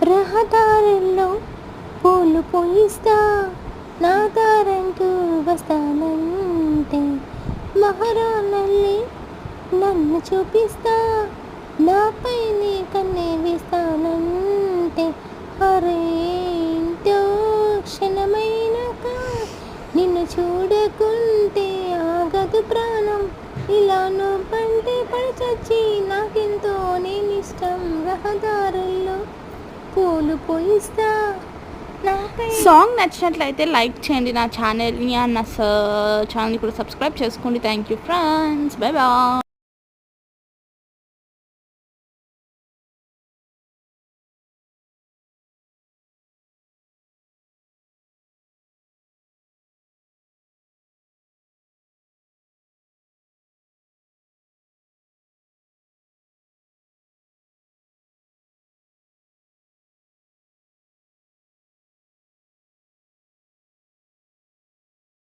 రహదారుల్లో పూలు పూయిస్తా, నా దారంటూ వస్తానంటే, మహారాణల్లి నన్ను చూపిస్తా, నాపై నీ కన్నే వేస్తానంటే, అరేంటో క్షణమైనాక నిన్ను చూడకుంటే ఆగదు ప్రాణం, ఇలా నువ్వంటే పడి చచ్చి నాకెంతో నేనిష్టం, రహదారుల్లో పూలు పూయిస్తా. సాంగ్ నచ్చినట్లయితే లైక్ చేయండి నా ఛానల్ని, ఛానల్ని కూడా సబ్స్క్రైబ్ చేసుకోండి. Thank you friends, bye bye.